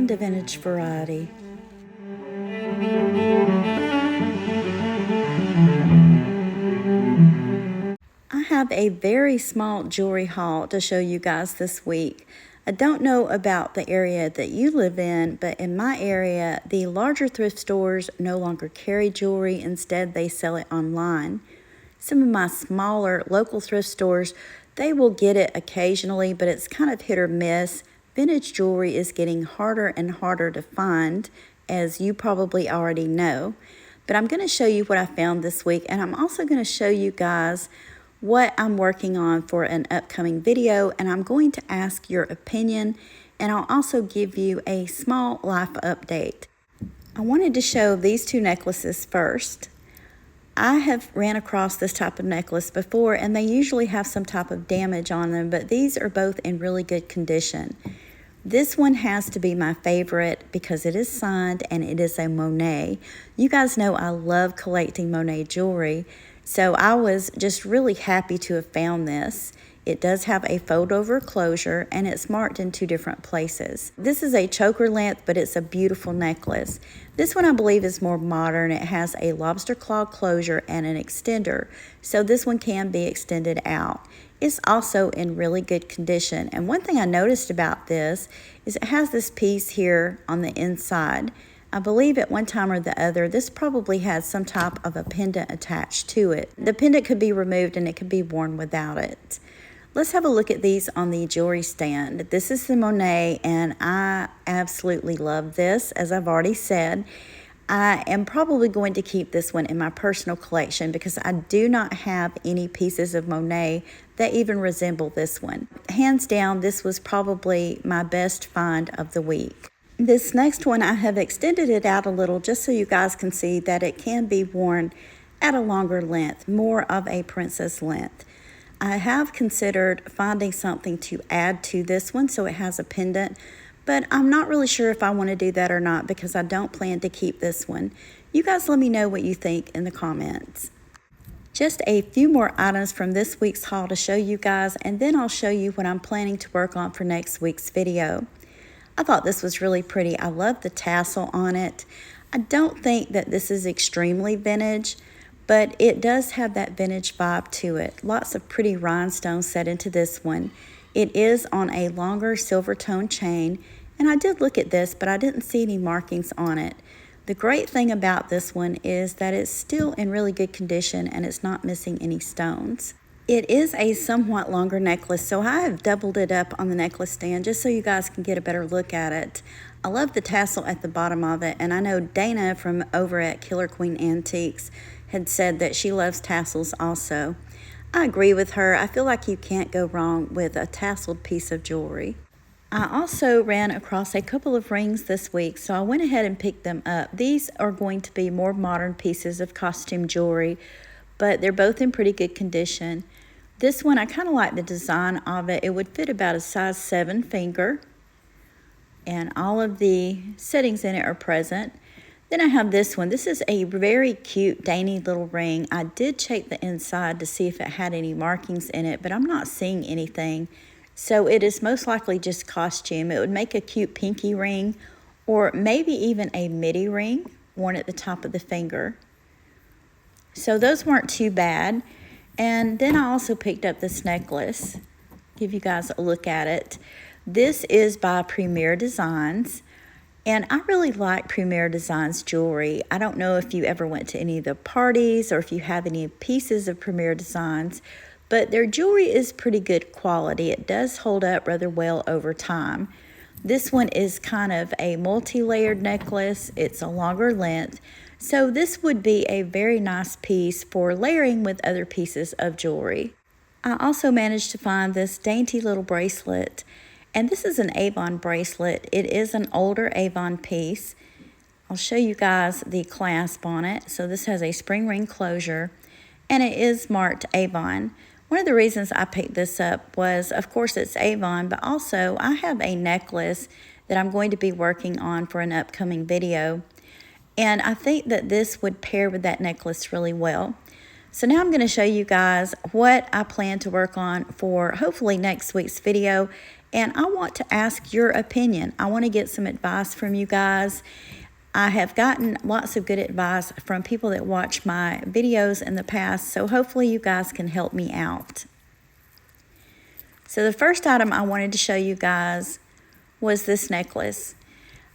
find a vintage variety. I have a very small jewelry haul to show you guys this week. I don't know about the area that you live in, but in my area, the larger thrift stores no longer carry jewelry. Instead, they sell it online. Some of my smaller local thrift stores, they will get it occasionally, but it's kind of hit or miss. Vintage jewelry is getting harder and harder to find, as you probably already know. But I'm going to show you what I found this week, and I'm also going to show you guys what I'm working on for an upcoming video, and I'm going to ask your opinion, and I'll also give you a small life update. I wanted to show these two necklaces first. I have ran across this type of necklace before, and they usually have some type of damage on them, but these are both in really good condition. This one has to be my favorite because it is signed and it is a Monet. You guys know I love collecting Monet jewelry, so I was just really happy to have found this. It does have a fold-over closure, and it's marked in two different places. This is a choker length, but it's a beautiful necklace. This one I believe is more modern. It has a lobster claw closure and an extender, so this one can be extended out. It's also in really good condition, and one thing I noticed about this is it has this piece here on the inside. I believe at one time or the other, this probably had some type of a pendant attached to it. The pendant could be removed and it could be worn without it. Let's have a look at these on the jewelry stand. This is the Monet, and I absolutely love this. As I've already said, I am probably going to keep this one in my personal collection because I do not have any pieces of Monet that even resemble this one. Hands down, this was probably my best find of the week. This next one, I have extended it out a little just so you guys can see that it can be worn at a longer length, more of a princess length. I have considered finding something to add to this one so it has a pendant, but I'm not really sure if I want to do that or not because I don't plan to keep this one. You guys let me know what you think in the comments. Just a few more items from this week's haul to show you guys, and then I'll show you what I'm planning to work on for next week's video. I thought this was really pretty. I love the tassel on it. I don't think that this is extremely vintage, but it does have that vintage vibe to it. Lots of pretty rhinestones set into this one. It is on a longer silver tone chain, and I did look at this, but I didn't see any markings on it. The great thing about this one is that it's still in really good condition and it's not missing any stones. It is a somewhat longer necklace, so I have doubled it up on the necklace stand just so you guys can get a better look at it. I love the tassel at the bottom of it, and I know Dana from over at Killer Queen Antiques had said that she loves tassels also. I agree with her. I feel like you can't go wrong with a tasseled piece of jewelry. I also ran across a couple of rings this week, so I went ahead and picked them up. These are going to be more modern pieces of costume jewelry, but they're both in pretty good condition. This one, I kind of like the design of it. It would fit about a size 7 finger, and all of the settings in it are present. Then I have this one. This is a very cute, dainty little ring. I did check the inside to see if it had any markings in it, but I'm not seeing anything. So it is most likely just costume. It would make a cute pinky ring, or maybe even a midi ring worn at the top of the finger. So those weren't too bad. And then I also picked up this necklace. Give you guys a look at it. This is by Premier Designs. And I really like Premier Designs jewelry. I don't know if you ever went to any of the parties or if you have any pieces of Premier Designs, but their jewelry is pretty good quality. It does hold up rather well over time. This one is kind of a multi-layered necklace. It's a longer length. So this would be a very nice piece for layering with other pieces of jewelry. I also managed to find this dainty little bracelet, and this is an Avon bracelet. It is an older Avon piece. I'll show you guys the clasp on it. So this has a spring ring closure, and it is marked Avon. One of the reasons I picked this up was, of course, it's Avon, but also I have a necklace that I'm going to be working on for an upcoming video. And I think that this would pair with that necklace really well. So now I'm going to show you guys what I plan to work on for hopefully next week's video. and I want to ask your opinion. I want to get some advice from you guys. I have gotten lots of good advice from people that watch my videos in the past, so hopefully you guys can help me out. So the first item I wanted to show you guys was this necklace.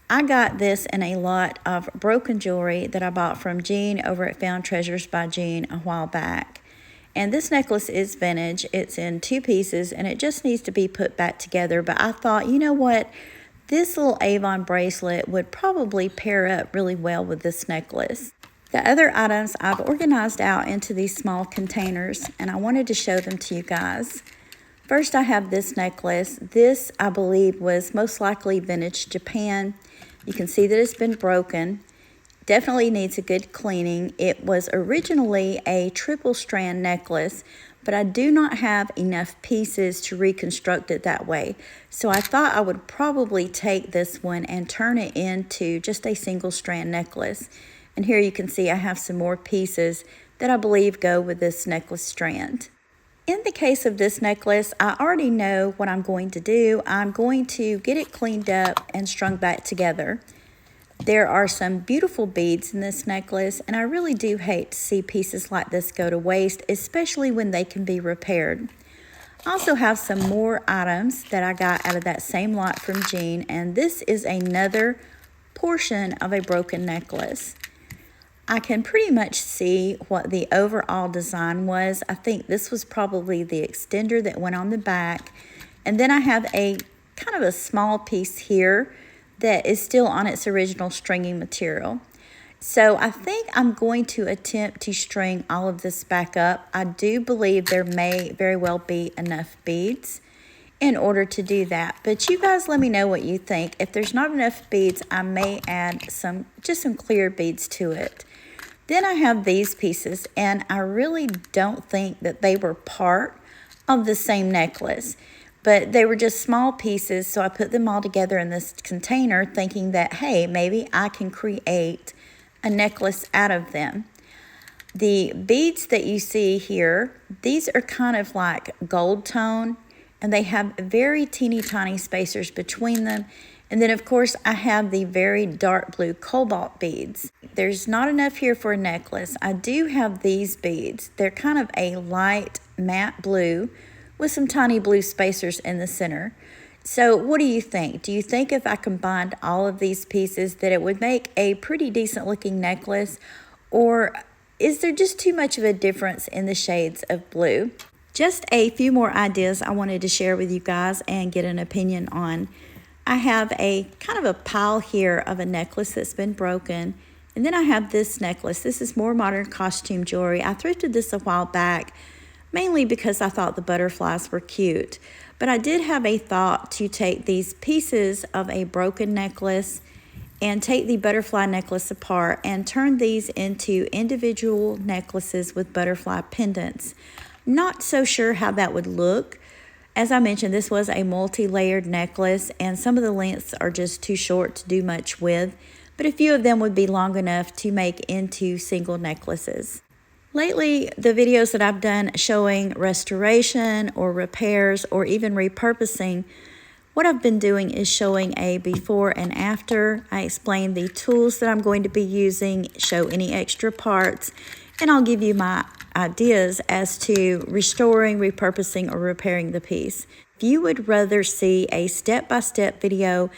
I got this in a lot of broken jewelry that I bought from Jean over at Found Treasures by Jean a while back. And this necklace is vintage. It's in 2 pieces and it just needs to be put back together. But I thought, you know what? This little Avon bracelet would probably pair up really well with this necklace. The other items I've organized out into these small containers and I wanted to show them to you guys. First, I have this necklace. This, I believe, was most likely vintage Japan. You can see that it's been broken. Definitely needs a good cleaning. It was originally a triple strand necklace, but I do not have enough pieces to reconstruct it that way. So I thought I would probably take this one and turn it into just a single strand necklace. And here you can see I have some more pieces that I believe go with this necklace strand. In the case of this necklace, I already know what I'm going to do. I'm going to get it cleaned up and strung back together. There are some beautiful beads in this necklace, and I really do hate to see pieces like this go to waste, especially when they can be repaired. I also have some more items that I got out of that same lot from Jean, and this is another portion of a broken necklace. I can pretty much see what the overall design was. I think this was probably the extender that went on the back. And then I have a kind of a small piece here that is still on its original stringing material. So I think I'm going to attempt to string all of this back up. I do believe there may very well be enough beads in order to do that. But you guys let me know what you think. If there's not enough beads, I may add just some clear beads to it. Then I have these pieces, and I really don't think that they were part of the same necklace, but they were just small pieces, so I put them all together in this container thinking that, hey, maybe I can create a necklace out of them. The beads that you see here, these are kind of like gold tone, and they have very teeny tiny spacers between them. And then, of course, I have the very dark blue cobalt beads. There's not enough here for a necklace. I do have these beads. They're kind of a light matte blue with some tiny blue spacers in the center. So what do you think? Do you think if I combined all of these pieces that it would make a pretty decent looking necklace? Or is there just too much of a difference in the shades of blue? Just a few more ideas I wanted to share with you guys and get an opinion on. I have a kind of a pile here of a necklace that's been broken. And then I have this necklace. This is more modern costume jewelry. I thrifted this a while back, mainly because I thought the butterflies were cute. But I did have a thought to take these pieces of a broken necklace and take the butterfly necklace apart and turn these into individual necklaces with butterfly pendants. Not so sure how that would look. As I mentioned, this was a multi-layered necklace, and some of the lengths are just too short to do much with, but a few of them would be long enough to make into single necklaces. Lately, the videos that I've done showing restoration or repairs or even repurposing, what I've been doing is showing a before and after. I explain the tools that I'm going to be using, show any extra parts, and I'll give you my ideas as to restoring, repurposing, or repairing the piece. If you would rather see a step-by-step video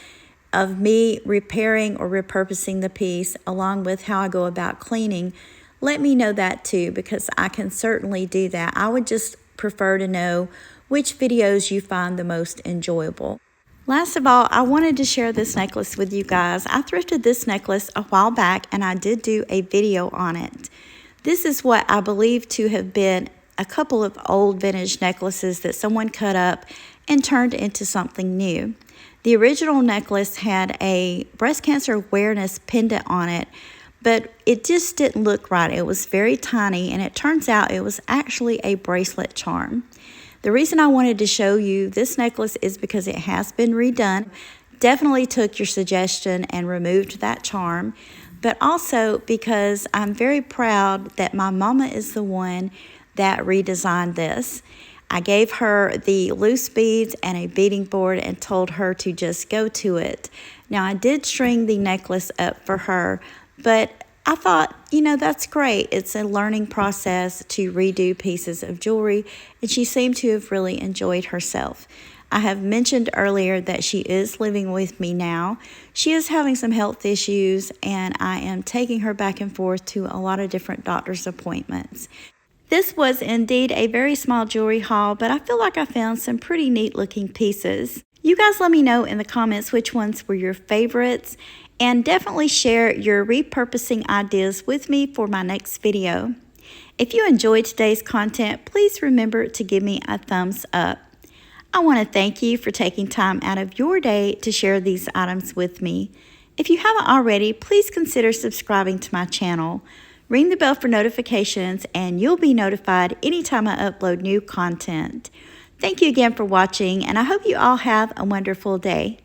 of me repairing or repurposing the piece along with how I go about cleaning, let me know that too, because I can certainly do that. I would just prefer to know which videos you find the most enjoyable. Last of all, I wanted to share this necklace with you guys. I thrifted this necklace a while back and I did do a video on it. This is what I believe to have been a couple of old vintage necklaces that someone cut up and turned into something new. The original necklace had a breast cancer awareness pendant on it, but it just didn't look right. It was very tiny, and it turns out it was actually a bracelet charm. The reason I wanted to show you this necklace is because it has been redone. Definitely took your suggestion and removed that charm, but also because I'm very proud that my mama is the one that redesigned this. I gave her the loose beads and a beading board and told her to just go to it. Now, I did string the necklace up for her, but I thought, that's great. It's a learning process to redo pieces of jewelry, and she seemed to have really enjoyed herself. I have mentioned earlier that she is living with me now. She is having some health issues, and I am taking her back and forth to a lot of different doctor's appointments. This was indeed a very small jewelry haul, but I feel like I found some pretty neat looking pieces. You guys let me know in the comments which ones were your favorites, and definitely share your repurposing ideas with me for my next video. If you enjoyed today's content, please remember to give me a thumbs up. I want to thank you for taking time out of your day to share these items with me. If you haven't already, please consider subscribing to my channel. Ring the bell for notifications and you'll be notified anytime I upload new content. Thank you again for watching, and I hope you all have a wonderful day.